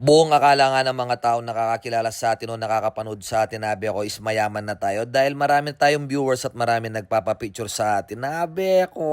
Buong akala nga ng mga taong nakakakilala sa atin o nakakapanood sa atin, nabi ako, is mayaman na tayo dahil marami tayong viewers at marami nagpapapicture sa atin. Nabi ako.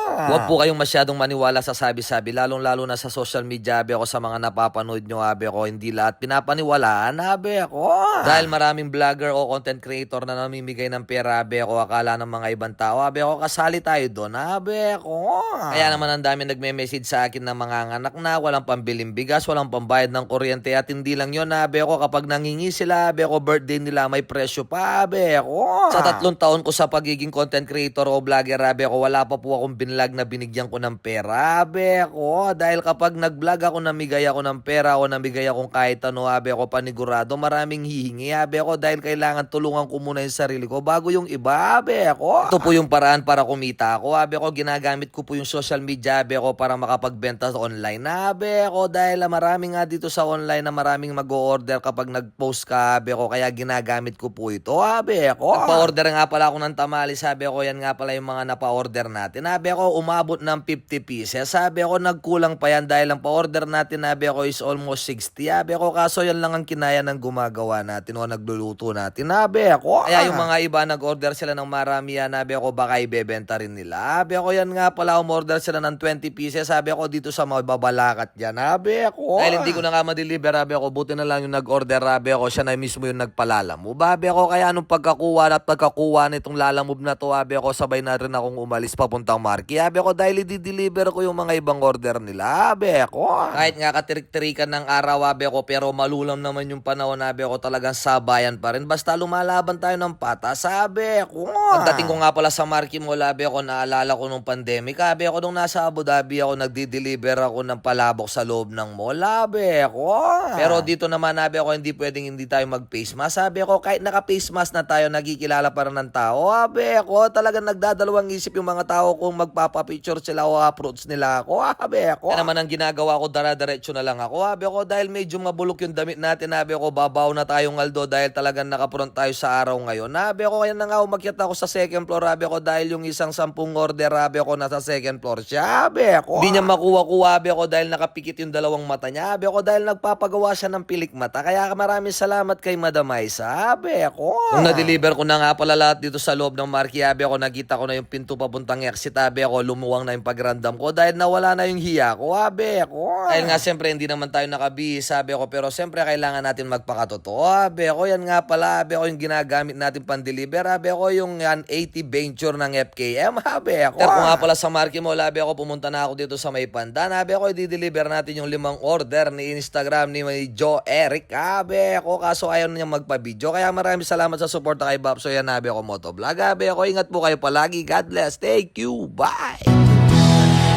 Huwag po kayong masyadong maniwala sa sabi-sabi, lalong-lalo na sa social media, abi ako, sa mga napapanood nyo, abi ako, hindi lahat pinapaniwalaan, abi ako. Dahil maraming vlogger o content creator na namimigay ng pera, abi ako, akala ng mga ibang tao, abi ako, kasali tayo doon, abi ako. Kaya naman ang dami nagme-message sa akin ng mga anak na walang pambiling bigas, walang pambayad ng kuryente, at hindi lang yun, abe ako, kapag nangingi sila, abe ako, birthday nila, may presyo pa, abe ako. Sa 3 taon ko sa pagiging content creator o vlogger, abe ako, wala pa po akong binlag na binigyan ko ng pera, abe ako. Dahil kapag nag-vlog ako, namigay ako ng pera o namigay akong kahit ano, abe ako, panigurado, maraming hihingi, abe ako, dahil kailangan tulungan ko muna yung sarili ko bago yung iba, abe ako. Ito po yung paraan para kumita ako, abe ako, ginagamit ko po yung social media, abe ako, para makapagbenta online, abe ako, dahil maraming nga dito sa online na maraming mag-o-order kapag nag-post ka, abe ko, kaya ginagamit ko po ito, abe ko. Nagpa-order nga pala ako ng tamales, sabi ko, yan nga pala yung mga napa-order natin, abe ko, umabot ng 50 pieces, sabi ko, nagkulang pa yan dahil ang pa-order natin, abe ko, is almost 60, abe ko, kaso yan lang ang kinaya ng gumagawa natin o nagluluto natin, abe ko. Kaya yung mga iba nag-order sila ng marami yan, abe ko, baka ibebenta rin nila, abe ko, yan nga pala, umorder sila ng 20 pieces, sabi ko, dito sa mababalakat dyan, abe ko. Dahil hindi ko na nga ma-deliver, abe ako, buti na lang yung nag-order, abe ako, siya na mismo yung nagpalalamove, abe ako, kaya anong pagkakuha nitong lalamove na to, abe ako, sabay na rin akong umalis papuntang Marky, abe ako, dahil i-deliver ko yung mga ibang order nila, abe ako. Kahit nga katirik-tirikan ng araw, abe ako, pero malulam naman yung panahon, abe ako, talagang sabayan pa rin, basta lumalaban tayo ng patas, abe ako. Pagdating ko nga pala sa Marky Mall, abe ako, naalala ko nung pandemic, abe ako, nung nasa Abu Dhabi ako, nagdi-deliver ako ng palabok sa loob ng mall, abe ako. Pero dito naman, abe ako, hindi pwedeng hindi tayo mag-face mask, abe ako, kahit naka-face mask na tayo, nagkikilala pa rin ng tao, abe ako, talagang nagdadalawang isip yung mga tao kung magpapapicture sila o approach nila ako, abe ako. Kaya naman ang ginagawa ko, dara-diretso na lang ako, abe ako, dahil medyo mabulok yung damit natin, abe ako, babaw na tayong aldo dahil talagang nakapront tayo sa araw ngayon, abe ako, kaya na nga umakyat ako sa second floor, abe ako, dahil yung isang 10 order, abe ako, nasa second floor siya, abe ako. Hindi niya makuha-kuha, abe ako, dahil nakapikit yung dalawang mata niya, abe ako, dahil nagpapagawa siya ng pilik mata, kaya maraming salamat kay Madam Aisa, abe ako. Nung na-deliver ko na nga pala lahat dito sa loob ng Marky, abe ako, nakita ko na yung pinto papuntang exit, abe ako, lumuwang na yung pagrandam ko dahil nawala na yung hiya ko, abe ako. Dahil nga siyempre hindi naman tayo nakabihis, abe ako, pero siyempre kailangan natin magpakatotoo, abe ako, yan nga pala, abe ako, yung ginagamit natin pan-deliver, abe ako, yung 180 venture ng FKM, abe ako. Pero nga pala sa Marky Mall, abe ako, pumunta na ako dito sa may Pandan, abe ako, i-deliver natin yung 5 order ni Instagram ni Joe Eric, abe ako, kaso ayaw niya magpa-video, kaya maraming salamat sa support kay Babso, yan, abe ako, Motovlog, abe ako, ingat po kayo palagi, God bless, thank you, bye!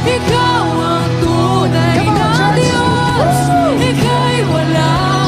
Ikaw ang tunay na Diyos. Ika'y walang